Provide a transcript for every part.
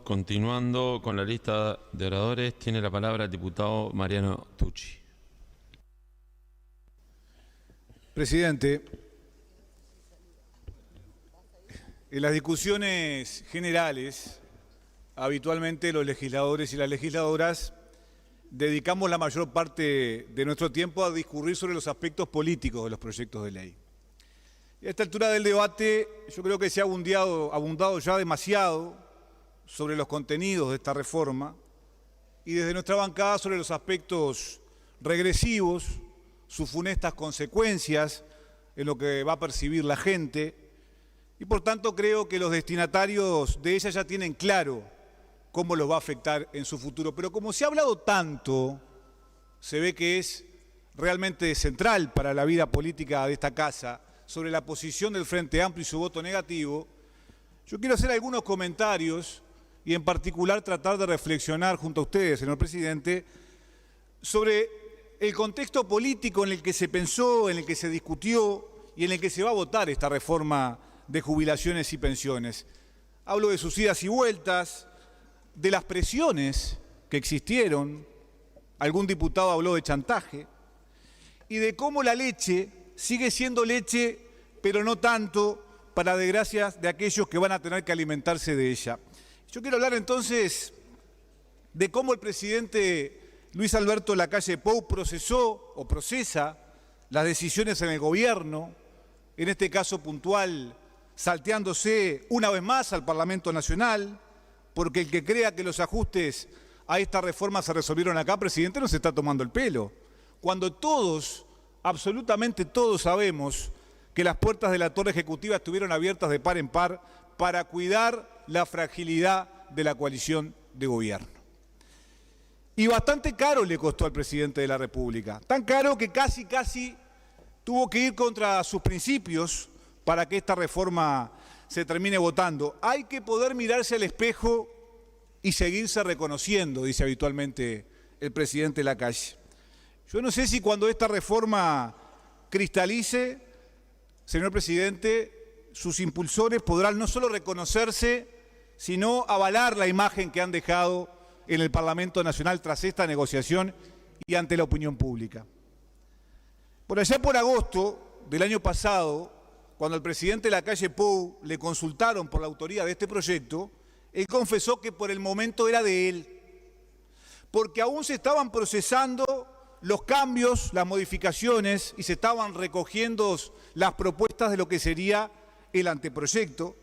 Continuando con la lista de oradores, tiene la palabra el diputado Mariano Tucci. Presidente, en las discusiones generales, habitualmente los legisladores y las legisladoras dedicamos la mayor parte de nuestro tiempo a discurrir sobre los aspectos políticos de los proyectos de ley. Y a esta altura del debate, yo creo que se ha abundado ya demasiado sobre los contenidos de esta reforma y desde nuestra bancada sobre los aspectos regresivos, sus funestas consecuencias en lo que va a percibir la gente, y por tanto creo que los destinatarios de ella ya tienen claro cómo los va a afectar en su futuro. Pero como se ha hablado tanto, se ve que es realmente central para la vida política de esta casa sobre la posición del Frente Amplio y su voto negativo. Yo quiero hacer algunos comentarios y en particular tratar de reflexionar junto a ustedes, señor presidente, sobre el contexto político en el que se pensó, en el que se discutió y en el que se va a votar esta reforma de jubilaciones y pensiones. Hablo de sus idas y vueltas, de las presiones que existieron, algún diputado habló de chantaje, y de cómo la leche sigue siendo leche, pero no tanto, para desgracia de aquellos que van a tener que alimentarse de ella. Yo quiero hablar entonces de cómo el presidente Luis Alberto Lacalle Pou procesó o procesa las decisiones en el gobierno, en este caso puntual, salteándose una vez más al Parlamento Nacional, porque el que crea que los ajustes a esta reforma se resolvieron acá, presidente, no se está tomando el pelo. Cuando todos, absolutamente todos sabemos que las puertas de la Torre Ejecutiva estuvieron abiertas de par en par para cuidar la fragilidad de la coalición de gobierno. Y bastante caro le costó al presidente de la República, tan caro que casi tuvo que ir contra sus principios para que esta reforma se termine votando. Hay que poder mirarse al espejo y seguirse reconociendo, dice habitualmente el presidente Lacalle. Yo no sé si cuando esta reforma cristalice, señor presidente, sus impulsores podrán no solo reconocerse, sino avalar la imagen que han dejado en el Parlamento Nacional tras esta negociación y ante la opinión pública. Por allá por agosto del año pasado, cuando al presidente Lacalle Pou le consultaron por la autoría de este proyecto, él confesó que por el momento era de él, porque aún se estaban procesando los cambios, las modificaciones y se estaban recogiendo las propuestas de lo que sería el anteproyecto,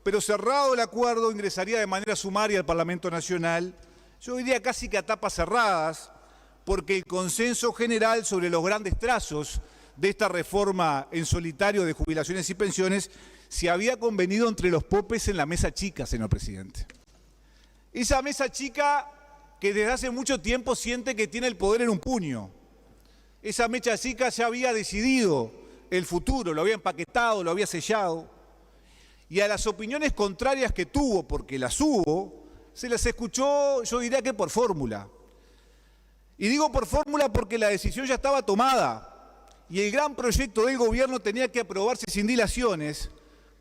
pero cerrado el acuerdo ingresaría de manera sumaria al Parlamento Nacional, yo diría casi que a tapas cerradas, porque el consenso general sobre los grandes trazos de esta reforma en solitario de jubilaciones y pensiones se había convenido entre los popes en la mesa chica, señor presidente. Esa mesa chica que desde hace mucho tiempo siente que tiene el poder en un puño. Esa mesa chica ya había decidido el futuro, lo había empaquetado, lo había sellado. Y a las opiniones contrarias que tuvo, porque las hubo, se las escuchó, yo diría que por fórmula. Y digo por fórmula porque la decisión ya estaba tomada y el gran proyecto del gobierno tenía que aprobarse sin dilaciones,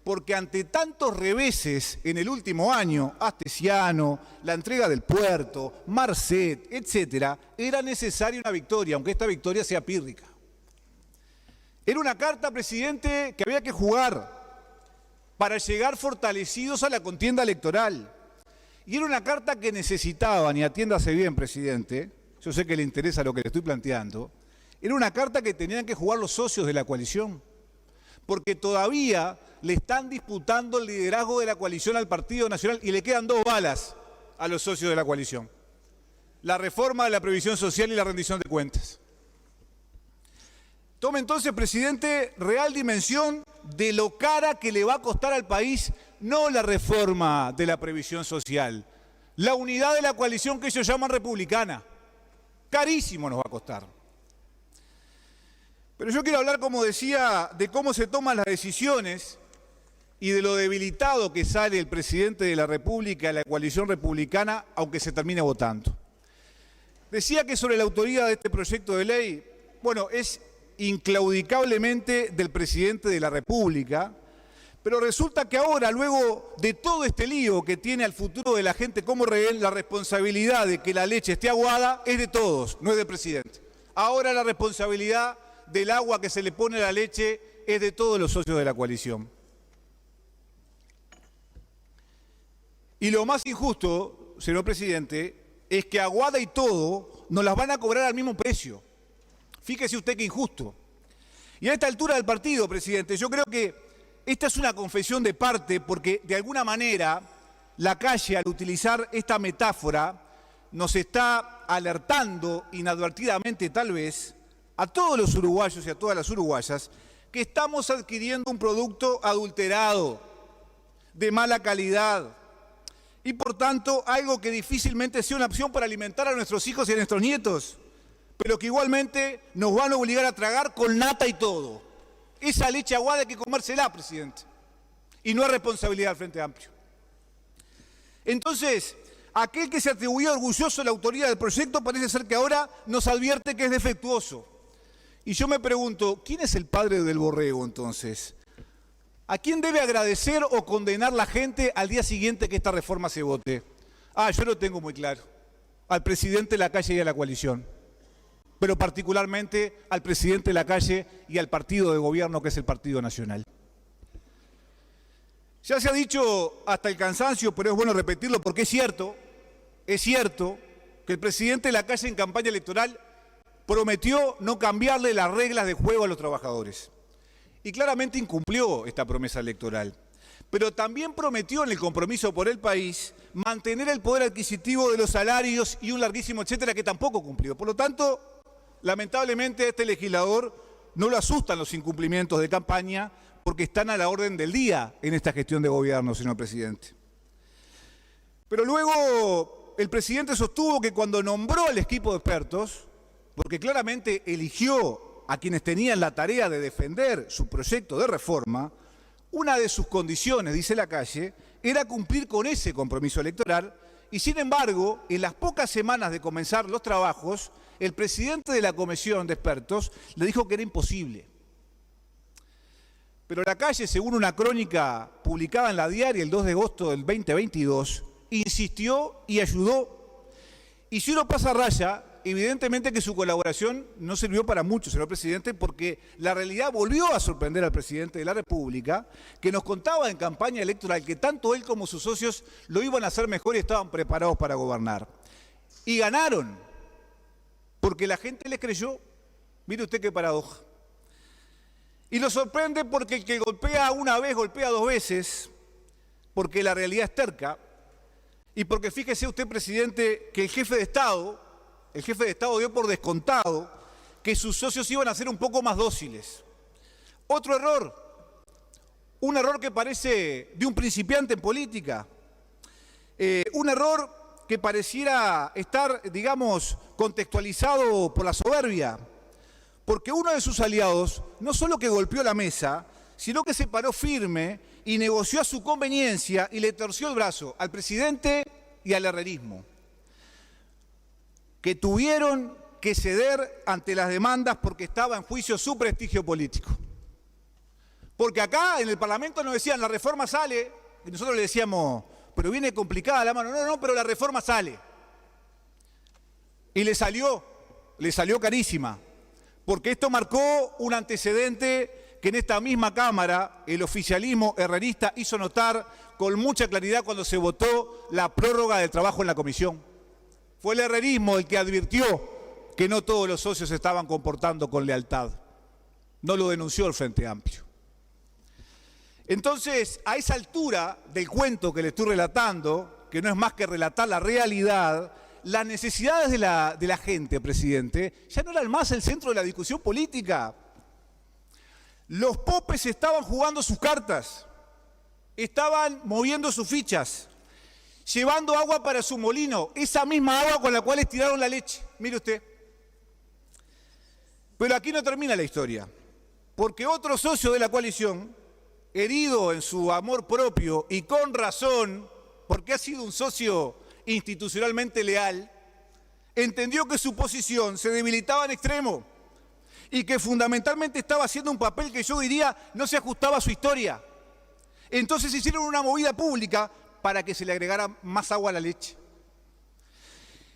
porque ante tantos reveses en el último año, Astesiano, la entrega del puerto, Marcet, etcétera, era necesaria una victoria, aunque esta victoria sea pírrica. Era una carta, presidente, que había que jugar para llegar fortalecidos a la contienda electoral. Y era una carta que necesitaban, y atiéndase bien, presidente, yo sé que le interesa lo que le estoy planteando, era una carta que tenían que jugar los socios de la coalición, porque todavía le están disputando el liderazgo de la coalición al Partido Nacional y le quedan dos balas a los socios de la coalición: la reforma de la previsión social y la rendición de cuentas. Tome entonces, presidente, real dimensión de lo cara que le va a costar al país, no la reforma de la previsión social, la unidad de la coalición que ellos llaman republicana. Carísimo nos va a costar. Pero yo quiero hablar, como decía, de cómo se toman las decisiones y de lo debilitado que sale el presidente de la República, la coalición republicana, aunque se termine votando. Decía que sobre la autoría de este proyecto de ley, bueno, es inclaudicablemente del presidente de la República, Pero resulta que ahora, luego de todo este lío que tiene al futuro de la gente como rehén, la responsabilidad de que la leche esté aguada es de todos, no es del presidente. Ahora la responsabilidad del agua que se le pone a la leche es de todos los socios de la coalición. Y lo más injusto, señor presidente, es que Aguada y todo nos las van a cobrar al mismo precio. Fíjese usted qué injusto. Y a esta altura del partido, presidente, yo creo que esta es una confesión de parte porque de alguna manera la calle, al utilizar esta metáfora, nos está alertando inadvertidamente tal vez a todos los uruguayos y a todas las uruguayas que estamos adquiriendo un producto adulterado, de mala calidad y por tanto algo que difícilmente sea una opción para alimentar a nuestros hijos y a nuestros nietos, pero que igualmente nos van a obligar a tragar con nata y todo. Esa leche aguada hay que comérsela, presidente. Y no es responsabilidad del Frente Amplio. Entonces, aquel que se atribuía orgulloso la autoría del proyecto parece ser que ahora nos advierte que es defectuoso. Y yo me pregunto, ¿quién es el padre del borrego entonces? ¿A quién debe agradecer o condenar la gente al día siguiente que esta reforma se vote? Yo lo tengo muy claro. Al presidente Lacalle y a la coalición. Pero particularmente al presidente Lacalle y al partido de gobierno que es el Partido Nacional. Ya se ha dicho hasta el cansancio, pero es bueno repetirlo porque es cierto que el presidente Lacalle en campaña electoral prometió no cambiarle las reglas de juego a los trabajadores. Y claramente incumplió esta promesa electoral. Pero también prometió en el compromiso por el país mantener el poder adquisitivo de los salarios y un larguísimo etcétera que tampoco cumplió. Por lo tanto, lamentablemente a este legislador no lo asustan los incumplimientos de campaña porque están a la orden del día en esta gestión de gobierno, señor presidente. Pero luego el presidente sostuvo que cuando nombró al equipo de expertos, porque claramente eligió a quienes tenían la tarea de defender su proyecto de reforma, una de sus condiciones, dice Lacalle, era cumplir con ese compromiso electoral y sin embargo, en las pocas semanas de comenzar los trabajos, el presidente de la comisión de expertos le dijo que era imposible. Pero Lacalle, según una crónica publicada en La Diaria el 2 de agosto del 2022, insistió y ayudó. Y si uno pasa raya, evidentemente que su colaboración no sirvió para mucho, señor presidente, porque la realidad volvió a sorprender al presidente de la República, que nos contaba en campaña electoral que tanto él como sus socios lo iban a hacer mejor y estaban preparados para gobernar. Y ganaron, porque la gente les creyó. Mire usted qué paradoja. Y lo sorprende porque el que golpea una vez, golpea dos veces, porque la realidad es terca, y porque fíjese usted, presidente, que el jefe de Estado dio por descontado que sus socios iban a ser un poco más dóciles. Otro error, un error que parece de un principiante en política, un error que pareciera estar, digamos, contextualizado por la soberbia, porque uno de sus aliados no solo que golpeó la mesa, sino que se paró firme y negoció a su conveniencia y le torció el brazo al presidente y al herrerismo, que tuvieron que ceder ante las demandas porque estaba en juicio su prestigio político. Porque acá en el Parlamento nos decían, la reforma sale, y nosotros le decíamos, pero viene complicada la mano. No, pero la reforma sale. Y le salió carísima, porque esto marcó un antecedente que en esta misma Cámara el oficialismo herrerista hizo notar con mucha claridad cuando se votó la prórroga del trabajo en la comisión. Fue el herrerismo el que advirtió que no todos los socios se estaban comportando con lealtad. No lo denunció el Frente Amplio. Entonces, a esa altura del cuento que le estoy relatando, que no es más que relatar la realidad, las necesidades de la gente, presidente, ya no eran más el centro de la discusión política. Los popes estaban jugando sus cartas, estaban moviendo sus fichas, llevando agua para su molino, esa misma agua con la cual estiraron la leche. Mire usted. Pero aquí no termina la historia, porque otro socio de la coalición, herido en su amor propio y con razón, porque ha sido un socio institucionalmente leal, entendió que su posición se debilitaba en extremo y que fundamentalmente estaba haciendo un papel que yo diría no se ajustaba a su historia. Entonces hicieron una movida pública para que se le agregara más agua a la leche.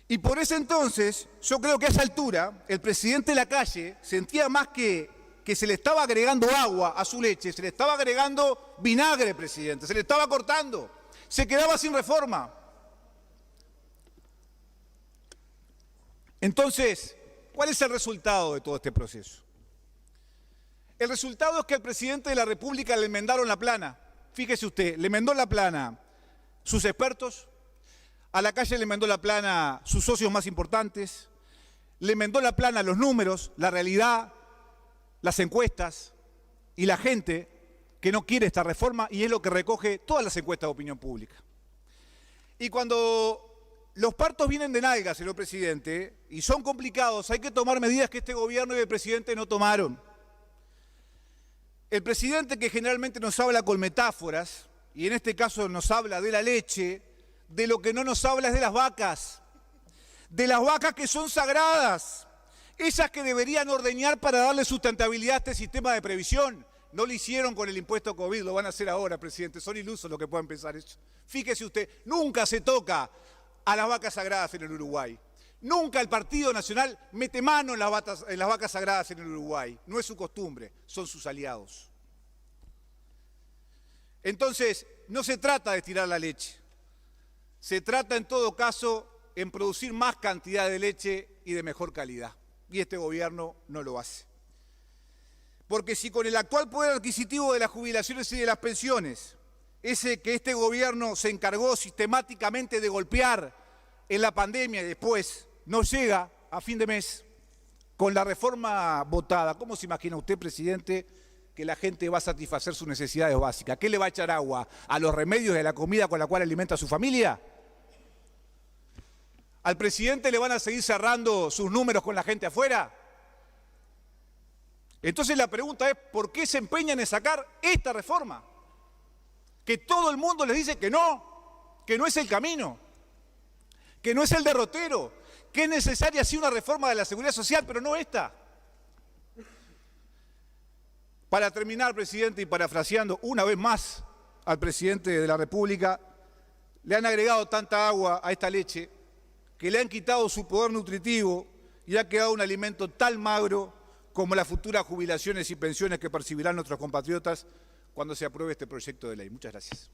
Y por ese entonces, yo creo que a esa altura, el presidente Lacalle sentía más que se le estaba agregando agua a su leche, se le estaba agregando vinagre, presidente, se le estaba cortando, se quedaba sin reforma. Entonces, ¿cuál es el resultado de todo este proceso? El resultado es que al presidente de la República le enmendaron la plana. Fíjese usted, le enmendó la plana sus expertos, a Lacalle le enmendó la plana sus socios más importantes, le enmendó la plana los números, la realidad, las encuestas y la gente que no quiere esta reforma, y es lo que recoge todas las encuestas de opinión pública. Y cuando los partos vienen de nalgas, señor presidente, y son complicados, hay que tomar medidas que este gobierno y el presidente no tomaron. El presidente, que generalmente nos habla con metáforas, y en este caso nos habla de la leche, de lo que no nos habla es de las vacas que son sagradas, esas que deberían ordeñar para darle sustentabilidad a este sistema de previsión. No lo hicieron con el impuesto COVID, lo van a hacer ahora, presidente. Son ilusos los que puedan pensar eso. Fíjese usted, nunca se toca a las vacas sagradas en el Uruguay. Nunca el Partido Nacional mete mano en las vacas sagradas en el Uruguay. No es su costumbre, son sus aliados. Entonces, no se trata de tirar la leche. Se trata, en todo caso, en producir más cantidad de leche y de mejor calidad. Y este gobierno no lo hace. Porque si con el actual poder adquisitivo de las jubilaciones y de las pensiones, ese que este gobierno se encargó sistemáticamente de golpear en la pandemia y después no llega a fin de mes con la reforma votada, ¿cómo se imagina usted, presidente, que la gente va a satisfacer sus necesidades básicas? ¿Qué le va a echar agua a los remedios de la comida con la cual alimenta a su familia? ¿Al presidente le van a seguir cerrando sus números con la gente afuera? Entonces la pregunta es, ¿por qué se empeñan en sacar esta reforma? Que todo el mundo les dice que no es el camino, que no es el derrotero, que es necesaria sí una reforma de la seguridad social, pero no esta. Para terminar, presidente, y parafraseando una vez más al presidente de la República, le han agregado tanta agua a esta leche que le han quitado su poder nutritivo y ha quedado un alimento tan magro como las futuras jubilaciones y pensiones que percibirán nuestros compatriotas cuando se apruebe este proyecto de ley. Muchas gracias.